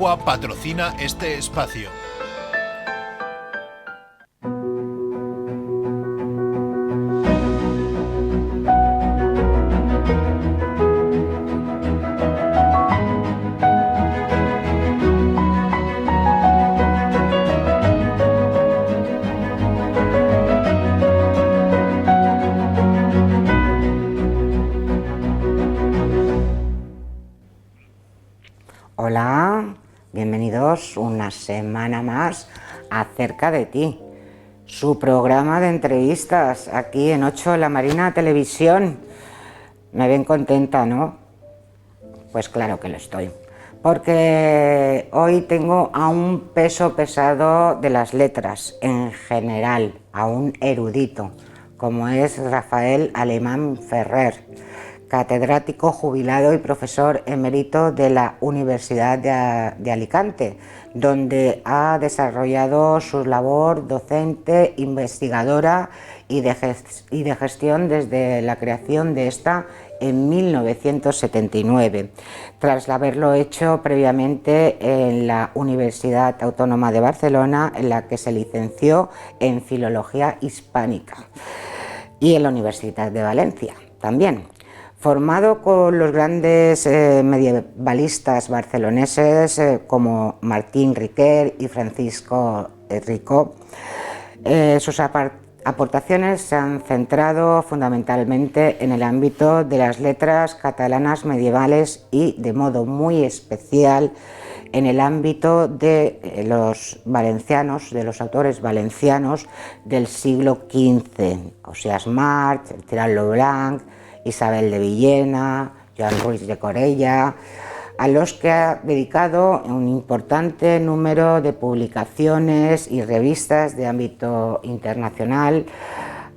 Aqua patrocina este espacio. Hola, bienvenidos una semana más a Cerca de Ti, su programa de entrevistas aquí en 8 La Marina Televisión. Me ven contenta, ¿no? Pues claro que lo estoy, porque hoy tengo a un peso pesado de las letras en general, a un erudito, como es Rafael Alemán Ferrer, catedrático jubilado y profesor emérito de la Universidad de Alicante, donde ha desarrollado su labor docente, investigadora y de gestión desde la creación de esta en 1979, tras haberlo hecho previamente en la Universidad Autónoma de Barcelona, en la que se licenció en Filología Hispánica, y en la Universidad de Valencia también. Formado con los grandes medievalistas barceloneses como Martín Riquer y Francisco Ricó, sus aportaciones se han centrado fundamentalmente en el ámbito de las letras catalanas medievales y, de modo muy especial, en el ámbito de los valencianos, de los autores valencianos del siglo XV, Ausiàs March, Tirant lo Blanc, Isabel de Villena, Joan Ruiz de Corella, a los que ha dedicado un importante número de publicaciones y revistas de ámbito internacional,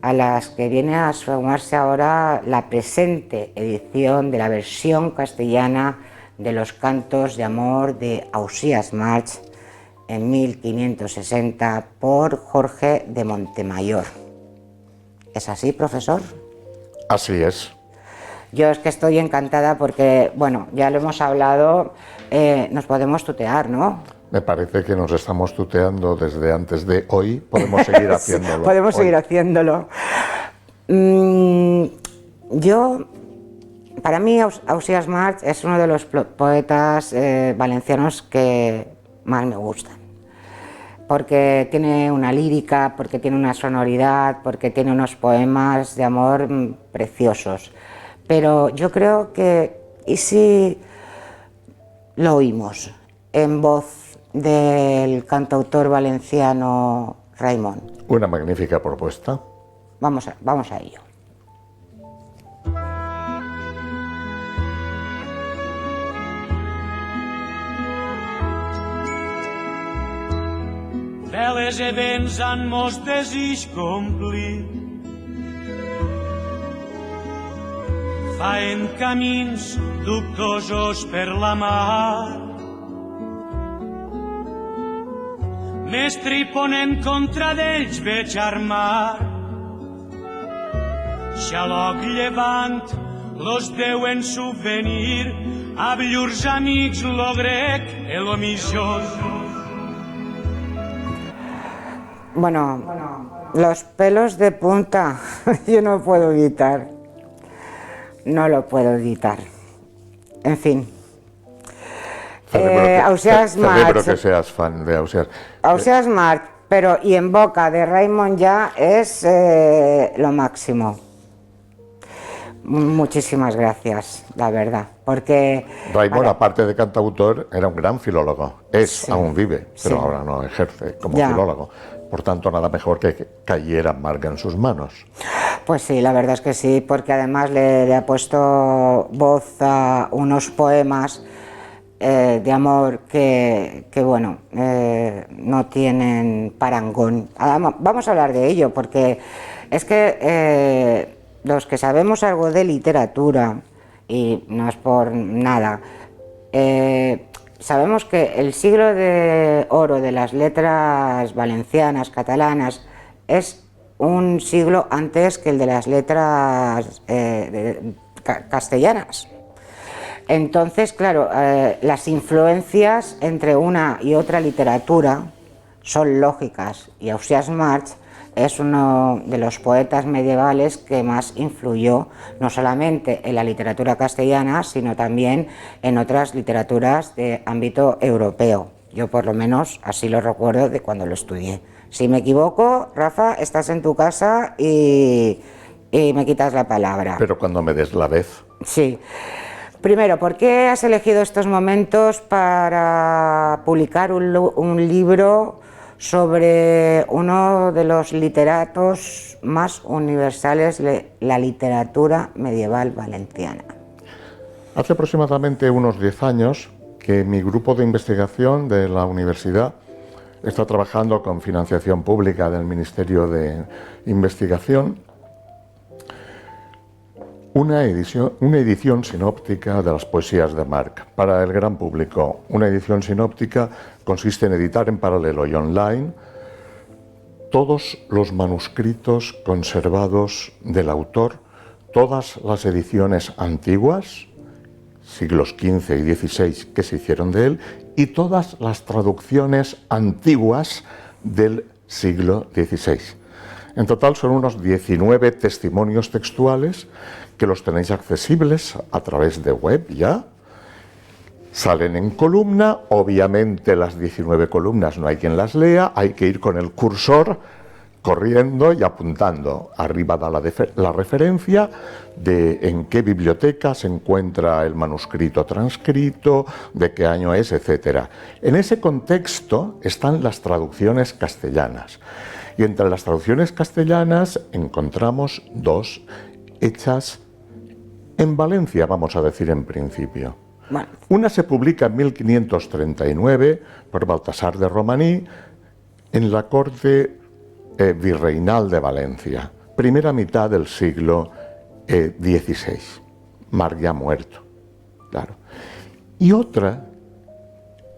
a las que viene a sumarse ahora la presente edición de la versión castellana de los cantos de amor de Ausiàs March en 1560 por Jorge de Montemayor. ¿Es así, profesor? Así es. Yo es que estoy encantada porque, bueno, ya lo hemos hablado, nos podemos tutear, ¿no? Me parece que nos estamos tuteando desde antes de hoy, podemos seguir haciéndolo. Sí, podemos seguir haciéndolo. Para mí, Ausiàs March es uno de los poetas valencianos que más me gustan, porque tiene una lírica, porque tiene una sonoridad, porque tiene unos poemas de amor preciosos. Pero yo creo que, ¿y si lo oímos en voz del cantautor valenciano Raimon? Una magnífica propuesta. Vamos a ello. Veles e vents han mos desig complir, faen camins dubtosos per la mar. Mestri ponent contra d'ells veig armar, xaloc llevant los deuen subvenir a llurs amics lo grec e lo misjós. Bueno, los pelos de punta, yo no puedo evitar. No lo puedo editar. En fin. Ausiàs March. Celebro que seas fan de Ausiàs. Ausiàs March, pero y en boca de Raimon ya es lo máximo. Muchísimas gracias, la verdad, porque... Raimon, aparte de cantautor, era un gran filólogo. Sí, aún vive, pero sí, ahora no ejerce como ya, filólogo. Por tanto, nada mejor que cayera Marga en sus manos. Pues sí, la verdad es que sí, porque además le ha puesto voz a unos poemas de amor que bueno, no tienen parangón. Vamos a hablar de ello, porque es que los que sabemos algo de literatura, y no es por nada, sabemos que el siglo de oro de las letras valencianas, catalanas, es un siglo antes que el de las letras castellanas. Entonces, claro, las influencias entre una y otra literatura son lógicas y Ausiàs March es uno de los poetas medievales que más influyó no solamente en la literatura castellana, sino también en otras literaturas de ámbito europeo. Yo por lo menos así lo recuerdo de cuando lo estudié. Si me equivoco, Rafa, estás en tu casa y me quitas la palabra. Pero cuando me des la vez. Sí. Primero, ¿por qué has elegido estos momentos para publicar un libro sobre uno de los literatos más universales de la literatura medieval valenciana? Hace aproximadamente unos 10 años que mi grupo de investigación de la universidad está trabajando con financiación pública del Ministerio de Investigación una edición sinóptica de las poesías de March para el gran público. Una edición sinóptica consiste en editar en paralelo y online todos los manuscritos conservados del autor, todas las ediciones antiguas, siglos XV y XVI, que se hicieron de él, y todas las traducciones antiguas del siglo XVI. En total son unos 19 testimonios textuales que los tenéis accesibles a través de web ya. Salen en columna, obviamente las 19 columnas no hay quien las lea, hay que ir con el cursor corriendo y apuntando. Arriba da la referencia de en qué biblioteca se encuentra el manuscrito transcrito, de qué año es, etc. En ese contexto están las traducciones castellanas. Y entre las traducciones castellanas encontramos dos hechas en Valencia, vamos a decir en principio. Bueno. Una se publica en 1539 por Baltasar de Romaní en la corte virreinal de Valencia, primera mitad del siglo XVI. March ya muerto, claro. Y otra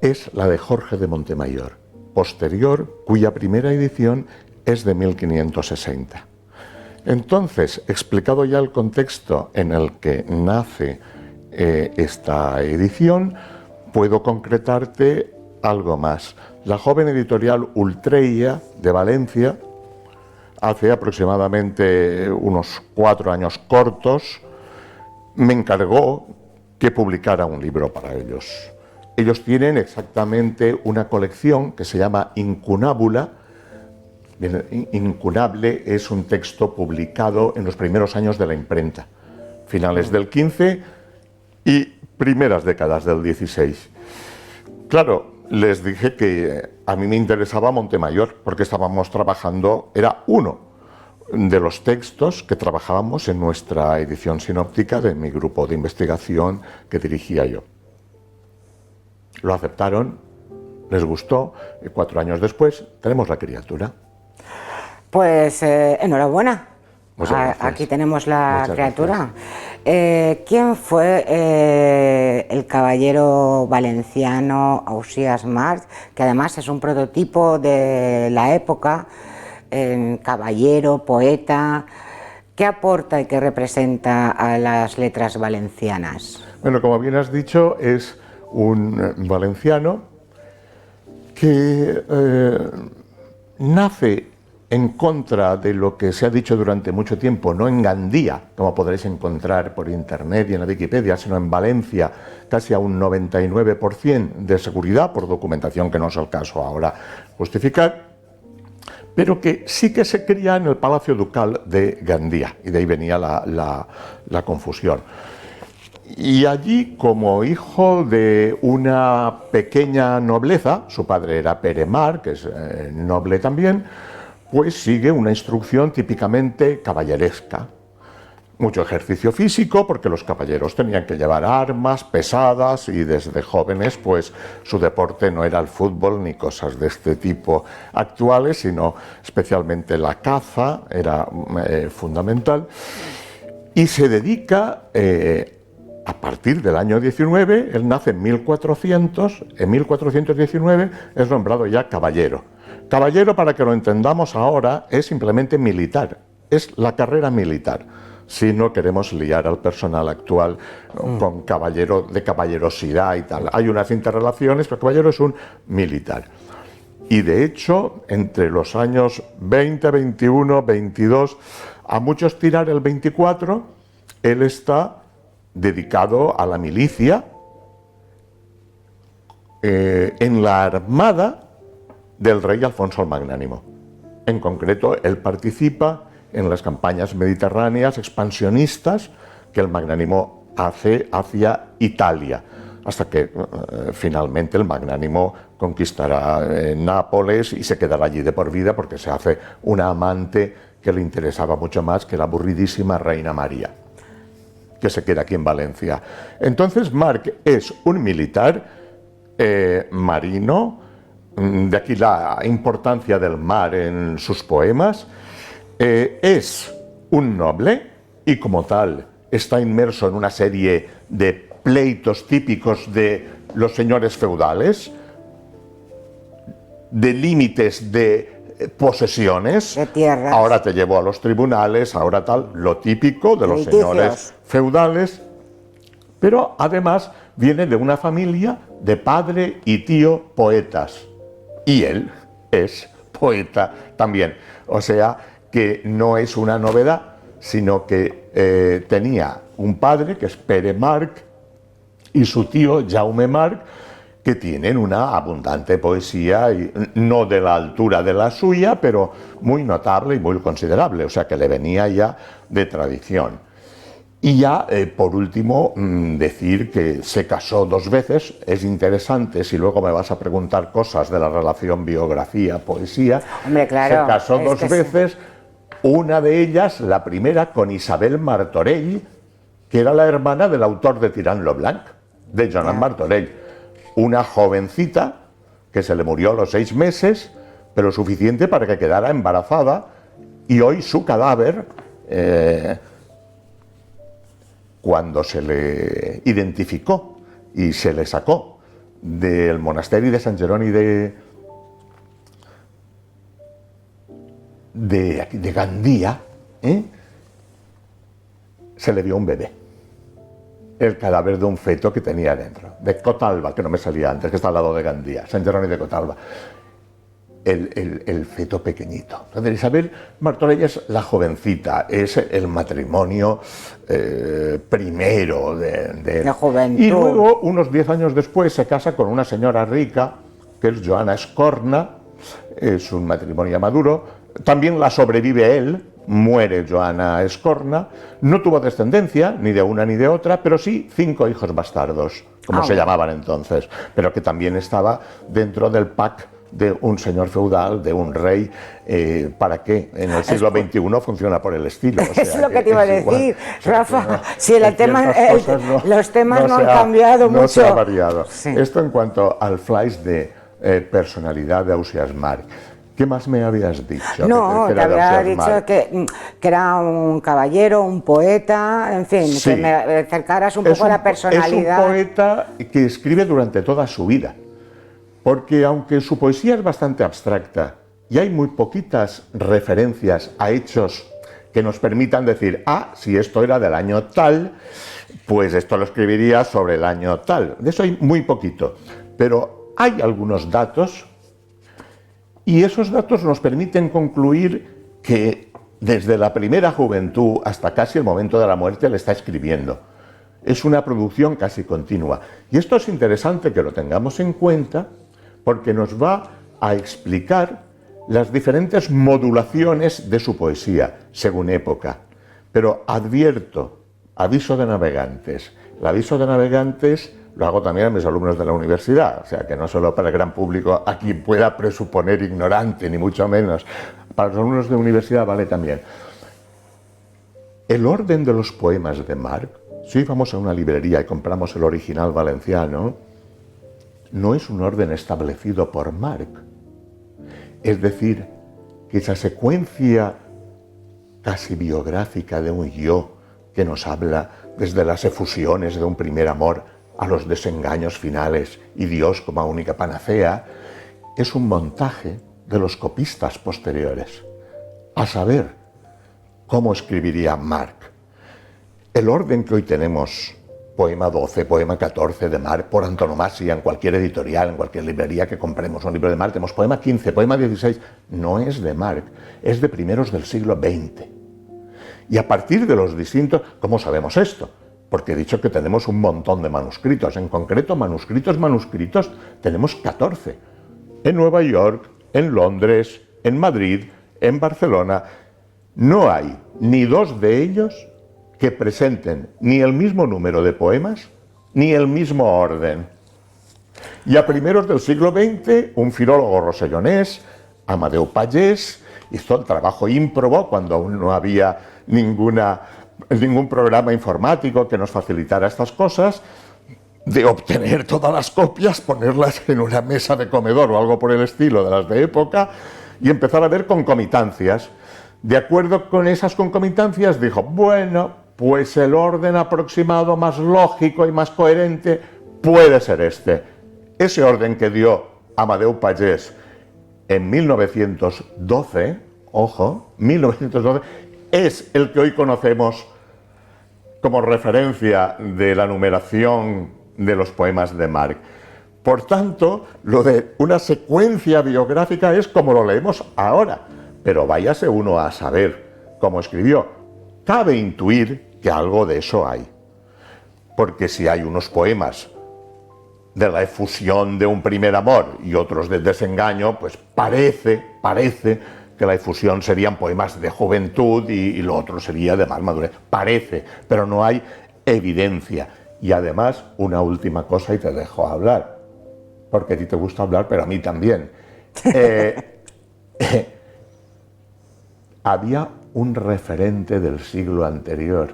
es la de Jorge de Montemayor, posterior, cuya primera edición es de 1560. Entonces, explicado ya el contexto en el que nace esta edición, puedo concretarte algo más. La joven editorial Ultreia de Valencia, hace aproximadamente unos 4 años cortos, me encargó que publicara un libro para ellos. Ellos tienen exactamente una colección que se llama Incunábula. Incunable es un texto publicado en los primeros años de la imprenta, finales del XV y primeras décadas del XVI. Claro, les dije que a mí me interesaba Montemayor porque estábamos trabajando, era uno de los textos que trabajábamos en nuestra edición sinóptica de mi grupo de investigación que dirigía yo. Lo aceptaron, les gustó y 4 años después tenemos la criatura. Pues enhorabuena. Muchas gracias. Aquí tenemos la Muchas criatura. ¿Quién fue el caballero valenciano Ausiàs March, que además es un prototipo de la época, caballero, poeta? ¿Qué aporta y qué representa a las letras valencianas? Bueno, como bien has dicho, es un valenciano que nace en contra de lo que se ha dicho durante mucho tiempo, no en Gandía, como podréis encontrar por internet y en la Wikipedia, sino en Valencia, casi a un 99% de seguridad, por documentación que no es el caso ahora justificar, pero que sí que se cría en el Palacio Ducal de Gandía, y de ahí venía la confusión. Y allí, como hijo de una pequeña nobleza, su padre era Pere Mar, que es noble también, pues sigue una instrucción típicamente caballeresca. Mucho ejercicio físico, porque los caballeros tenían que llevar armas pesadas y desde jóvenes pues su deporte no era el fútbol ni cosas de este tipo actuales, sino especialmente la caza era fundamental. Y se dedica, a partir del año 19, él nace en 1400, en 1419 es nombrado ya caballero. Caballero, para que lo entendamos ahora, es simplemente militar, es la carrera militar. si no queremos liar al personal actual con caballero de caballerosidad y tal. Hay unas interrelaciones, pero caballero es un militar. Y de hecho, entre los años 20, 21, 22, a muchos tirar el 24, él está dedicado a la milicia en la armada del rey Alfonso el Magnánimo. En concreto, él participa en las campañas mediterráneas expansionistas que el Magnánimo hace hacia Italia, hasta que finalmente el Magnánimo conquistará Nápoles y se quedará allí de por vida porque se hace una amante que le interesaba mucho más que la aburridísima Reina María, que se queda aquí en Valencia. Entonces Marc es un militar marino, de aquí la importancia del mar en sus poemas, es un noble y como tal está inmerso en una serie de pleitos típicos de los señores feudales, de límites de posesiones, de tierras. Ahora te llevo a los tribunales, ahora tal, lo típico de los señores feudales, pero además viene de una familia de padre y tío poetas, y él es poeta también, o sea que no es una novedad, sino que tenía un padre que es Pere Marc y su tío Jaume Marc, que tienen una abundante poesía, y no de la altura de la suya, pero muy notable y muy considerable, o sea que le venía ya de tradición. Y ya, por último, decir que se casó 2 veces, es interesante, si luego me vas a preguntar cosas de la relación biografía-poesía, hombre, claro, se casó 2 veces, sí. Una de ellas, la primera, con Isabel Martorell, que era la hermana del autor de Tirant lo Blanc, de Joan Martorell, una jovencita que se le murió a los 6 meses, pero suficiente para que quedara embarazada, y hoy su cadáver, cuando se le identificó y se le sacó del monasterio de Sant Jeroni de Gandía, se le dio un bebé, el cadáver de un feto que tenía dentro, de Cotalba, que no me salía antes, que está al lado de Gandía, Sant Jeroni de Cotalba, el feto pequeñito. Entonces Isabel Martorell es la jovencita, es el matrimonio primero de la juventud. Y luego, unos 10 años después, se casa con una señora rica, que es Joana Escorna, es un matrimonio maduro, también la sobrevive él, muere Joana Escorna, no tuvo descendencia, ni de una ni de otra, pero sí 5 hijos bastardos, como se llamaban entonces, pero que también estaba dentro del pack de un señor feudal, de un rey, ¿para qué? En el siglo XXI funciona por el estilo. O sea, es lo que te iba a decir, Rafa, no, si los temas no han cambiado mucho. No se ha variado. Sí. Esto en cuanto al flash de personalidad de Ausiàs Marc. ¿Qué más me habías dicho? No, te había dicho que era un caballero, un poeta, en fin, sí, que me acercaras un poco a la personalidad. Es un poeta que escribe durante toda su vida, porque aunque su poesía es bastante abstracta y hay muy poquitas referencias a hechos que nos permitan decir, si esto era del año tal, pues esto lo escribiría sobre el año tal. De eso hay muy poquito, pero hay algunos datos. Y esos datos nos permiten concluir que desde la primera juventud hasta casi el momento de la muerte le está escribiendo. Es una producción casi continua. Y esto es interesante que lo tengamos en cuenta porque nos va a explicar las diferentes modulaciones de su poesía según época. Pero advierto, aviso de navegantes. El aviso de navegantes lo hago también a mis alumnos de la universidad, o sea que no solo para el gran público a quien pueda presuponer ignorante, ni mucho menos, para los alumnos de universidad vale también. El orden de los poemas de Marc, si hoy vamos a una librería y compramos el original valenciano, no es un orden establecido por Marc. Es decir, que esa secuencia casi biográfica de un yo que nos habla desde las efusiones de un primer amor a los desengaños finales y Dios como única panacea, es un montaje de los copistas posteriores, a saber, cómo escribiría Marc. el orden que hoy tenemos, poema 12, poema 14 de Marc, por antonomasia, en cualquier editorial, en cualquier librería que compremos un libro de Marc, tenemos poema 15, poema 16, no es de Marc, es de primeros del siglo XX. Y a partir de los distintos, ¿cómo sabemos esto? Porque he dicho que tenemos un montón de manuscritos, en concreto manuscritos, tenemos 14. En Nueva York, en Londres, en Madrid, en Barcelona, no hay ni dos de ellos que presenten ni el mismo número de poemas, ni el mismo orden. Y a primeros del siglo XX, un filólogo rosellonés, Amadeu Pagès, hizo el trabajo ímprobo, cuando aún no había ningún programa informático que nos facilitara estas cosas, de obtener todas las copias, ponerlas en una mesa de comedor o algo por el estilo de las de época, y empezar a ver concomitancias. De acuerdo con esas concomitancias, dijo, bueno, pues el orden aproximado más lógico y más coherente puede ser este. Ese orden que dio Amadeu Pagès en 1912, ojo, 1912, es el que hoy conocemos como referencia de la numeración de los poemas de Marc. Por tanto, lo de una secuencia biográfica es como lo leemos ahora, pero váyase uno a saber cómo escribió. Cabe intuir que algo de eso hay, porque si hay unos poemas de la efusión de un primer amor y otros de desengaño, pues parece que la efusión serían poemas de juventud y lo otro sería de más madurez. Parece, pero no hay evidencia. Y además, una última cosa y te dejo hablar, porque a ti te gusta hablar, pero a mí también. Había un referente del siglo anterior,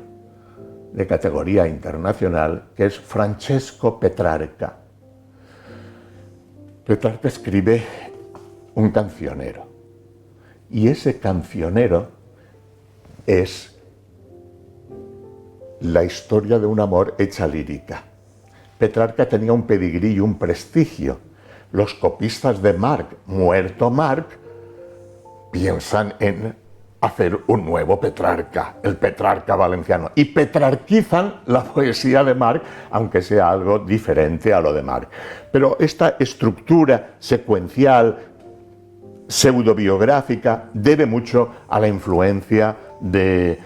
de categoría internacional, que es Francesco Petrarca. Petrarca escribe un cancionero, y ese cancionero es la historia de un amor hecha lírica. Petrarca tenía un pedigrí y un prestigio. Los copistas de Marc, muerto Marc, piensan en hacer un nuevo Petrarca, el Petrarca valenciano, y petrarquizan la poesía de Marc, aunque sea algo diferente a lo de Marc. Pero esta estructura secuencial, pseudobiográfica, debe mucho a la influencia de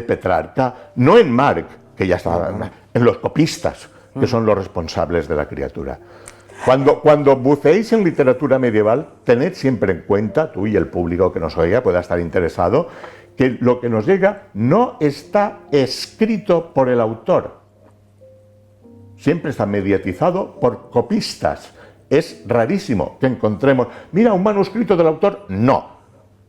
Petrarca, no en Marc, que ya estaba en los copistas, que son los responsables de la criatura. Cuando buceéis en literatura medieval, tened siempre en cuenta, tú y el público que nos oiga pueda estar interesado, que lo que nos llega no está escrito por el autor. Siempre está mediatizado por copistas. Es rarísimo que encontremos, mira, un manuscrito del autor. No,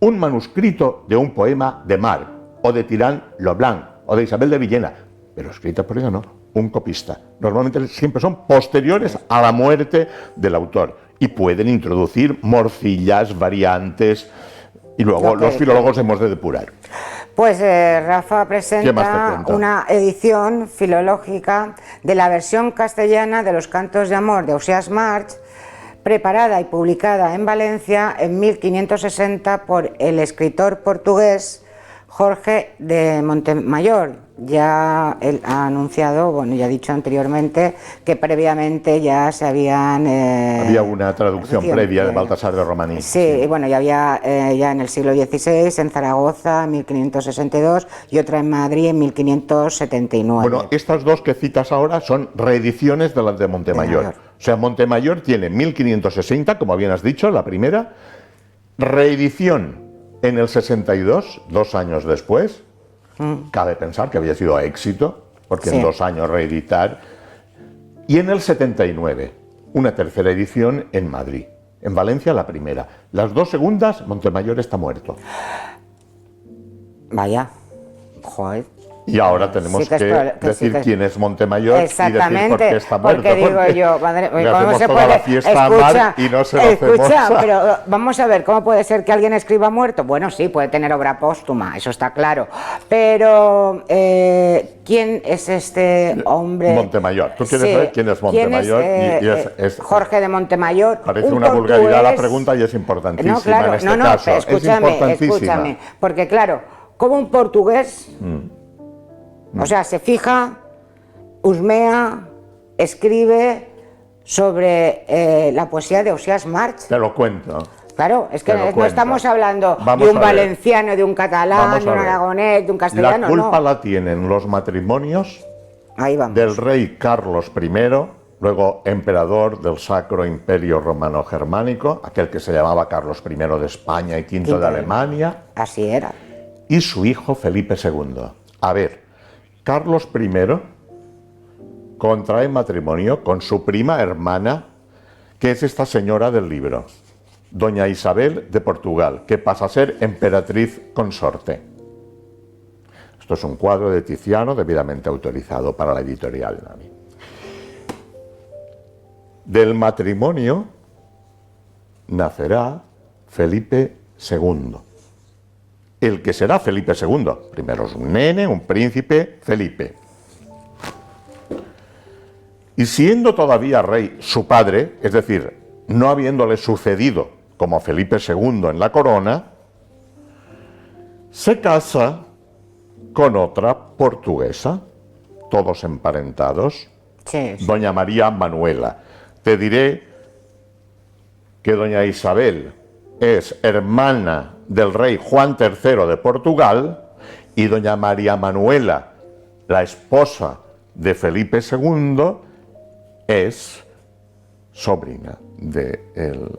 un manuscrito de un poema de Marc, o de Tirán Leblanc, o de Isabel de Villena, pero escrita por ella no. Un copista. Normalmente siempre son posteriores a la muerte del autor y pueden introducir morcillas, variantes, y luego los filólogos hemos de depurar. Pues Rafa presenta una edición filológica de la versión castellana de los Cantos de Amor de Ausiàs March, preparada y publicada en Valencia en 1560 por el escritor portugués Jorge de Montemayor. Ya él ha anunciado, bueno, ya ha dicho anteriormente que previamente ya se habían... había una traducción previa de Baltasar de Romaní. Sí, bueno, ya había ya en el siglo XVI, en Zaragoza, en 1562, y otra en Madrid en 1579. Bueno, estas dos que citas ahora son reediciones de las de Montemayor. O sea, Montemayor tiene 1560, como bien has dicho, la primera, reedición en el 62, 2 años después. Cabe pensar que había sido éxito, porque en 2 años reeditar. Y en el 79, una tercera edición en Madrid. En Valencia la primera. Las 2 segundas, Montemayor está muerto. Vaya, joder. Y ahora tenemos que decir quién es Montemayor y decir por qué está muerto. Porque digo yo, madre, ¿cómo se puede? La fiesta a Marc y no se lo hacemos. Pero vamos a ver, ¿cómo puede ser que alguien escriba muerto? Bueno, sí, puede tener obra póstuma, eso está claro. Pero, ¿quién es este hombre? Montemayor. ¿Tú quieres saber quién es Montemayor? Jorge de Montemayor. Parece una vulgaridad la pregunta y es importantísima en este caso. Escúchame, porque claro, como un portugués... O sea, se fija, husmea, escribe sobre la poesía de Ausiàs March. Te lo cuento. Claro, es que Te lo no cuento. estamos hablando Vamos de un a ver. valenciano, de un catalán, Vamos de a un ver. aragonés, de un castellano, La culpa no. la tienen los matrimonios Ahí vamos. del rey Carlos I, luego emperador del Sacro Imperio Romano Germánico, aquel que se llamaba Carlos I de España y V de Alemania, Así era. y su hijo Felipe II. A ver, Carlos I contrae matrimonio con su prima hermana, que es esta señora del libro, doña Isabel de Portugal, que pasa a ser emperatriz consorte. Esto es un cuadro de Tiziano debidamente autorizado para la editorial Nami. Del matrimonio nacerá Felipe II, el que será Felipe II. Primero es un nene, un príncipe, Felipe. Y siendo todavía rey su padre, es decir, no habiéndole sucedido como Felipe II en la corona, se casa con otra portuguesa, todos emparentados, Sí, sí. doña María Manuela. Te diré que doña Isabel es hermana del rey Juan III de Portugal y doña María Manuela, la esposa de Felipe II, es sobrina del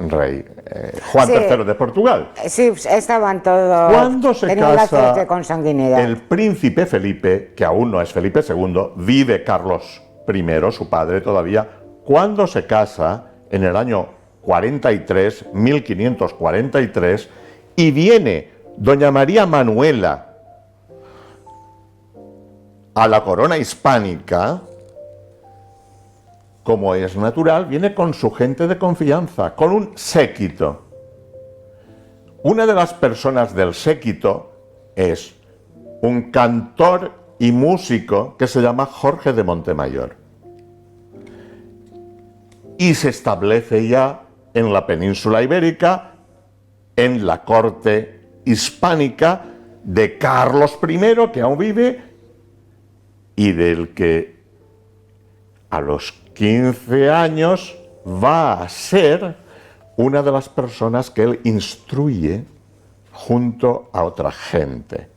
rey Juan Sí. III de Portugal. Sí, estaban todos. Cuando se tenían lazos casa de consanguinidad. el príncipe Felipe, que aún no es Felipe II, vive Carlos I, su padre todavía, cuando se casa en el año 43, 1543, y viene doña María Manuela a la corona hispánica, como es natural, viene con su gente de confianza, con un séquito. Una de las personas del séquito es un cantor y músico que se llama Jorge de Montemayor. Y se establece ya en la península ibérica, en la corte hispánica de Carlos I, que aún vive, y del que a los 15 años va a ser una de las personas que él instruye junto a otra gente.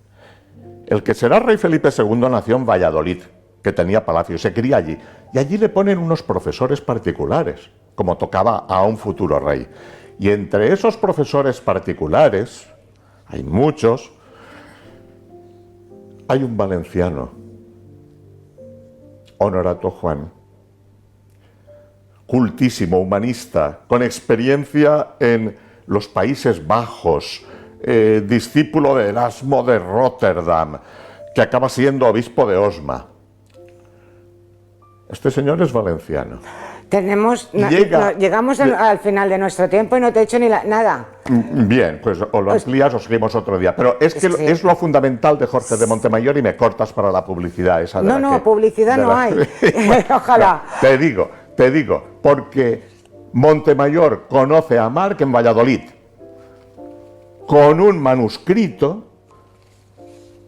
El que será rey Felipe II nació en Valladolid, que tenía palacio, se cría allí, y allí le ponen unos profesores particulares, como tocaba a un futuro rey. Y entre esos profesores particulares, hay muchos, hay un valenciano, Honorato Juan, cultísimo, humanista, con experiencia en los Países Bajos, discípulo de Erasmo de Rotterdam, que acaba siendo obispo de Osma. Este señor es valenciano. Llegamos al final de nuestro tiempo y no te he hecho ni nada. Bien, pues o lo amplías o seguimos otro día. Pero es que es lo fundamental de Jorge de Montemayor y me cortas para la publicidad. Esa de No, publicidad no hay. Ojalá. No, te digo, porque Montemayor conoce a Marc en Valladolid con un manuscrito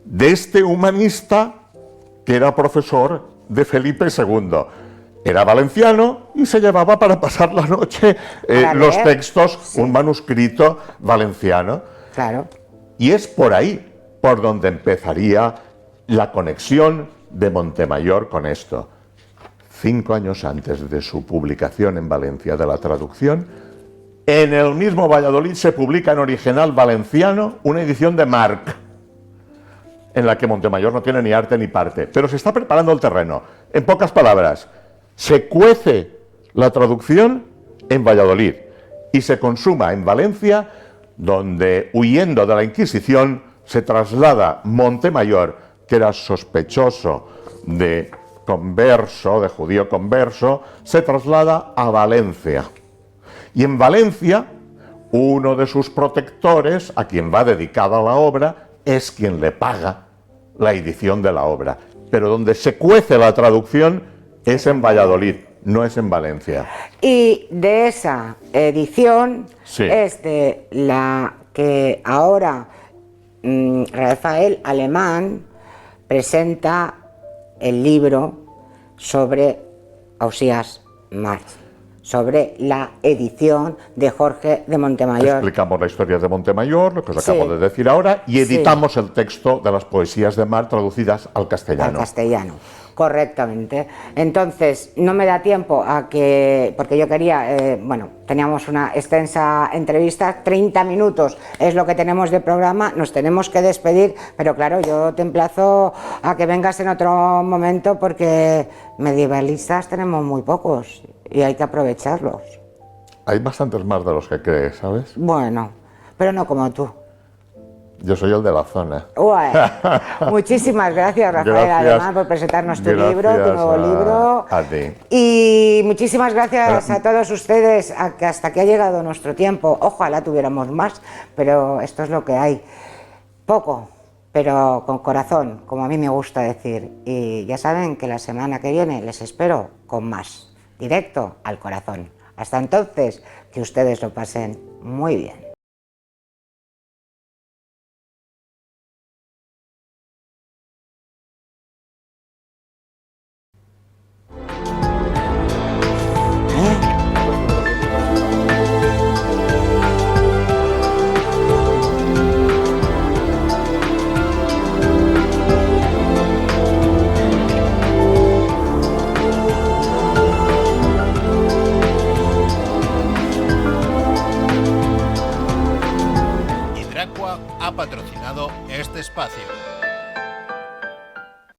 de este humanista que era profesor de Felipe II. Era valenciano y se llevaba para pasar la noche los textos, sí. Un manuscrito valenciano. Claro. Y es por ahí por donde empezaría la conexión de Montemayor con esto. 5 años antes de su publicación en Valencia de la traducción, en el mismo Valladolid se publica en original valenciano una edición de Marc, en la que Montemayor no tiene ni arte ni parte, pero se está preparando el terreno. En pocas palabras, se cuece la traducción en Valladolid y se consuma en Valencia, donde, huyendo de la Inquisición, se traslada Montemayor, que era sospechoso de converso, de judío converso, se traslada a Valencia. Y en Valencia, uno de sus protectores, a quien va dedicada la obra, es quien le paga la edición de la obra. Pero donde se cuece la traducción es en Valladolid, no es en Valencia. Y de esa edición sí. Es de la que ahora Rafael Alemán presenta el libro sobre Ausías March, sobre la edición de Jorge de Montemayor. Explicamos la historia de Montemayor, lo que os Sí. acabo de decir ahora, y Sí. editamos el texto de las poesías de March traducidas al castellano. Al castellano, correctamente. Entonces, no me da tiempo a que, porque yo quería, teníamos una extensa entrevista, 30 minutos es lo que tenemos de programa, nos tenemos que despedir, pero claro, yo te emplazo a que vengas en otro momento porque medievalistas tenemos muy pocos y hay que aprovecharlos. Hay bastantes más de los que crees, ¿sabes? Bueno, pero no como tú. Yo soy el de la zona. Bueno, muchísimas gracias, Rafael, Gracias. además, por presentarnos tu libro, tu nuevo libro. A ti. Y muchísimas gracias a todos ustedes, que hasta que ha llegado nuestro tiempo. Ojalá tuviéramos más, pero esto es lo que hay. Poco, pero con corazón, como a mí me gusta decir. Y ya saben que la semana que viene les espero con más, directo al corazón. Hasta entonces, que ustedes lo pasen muy bien.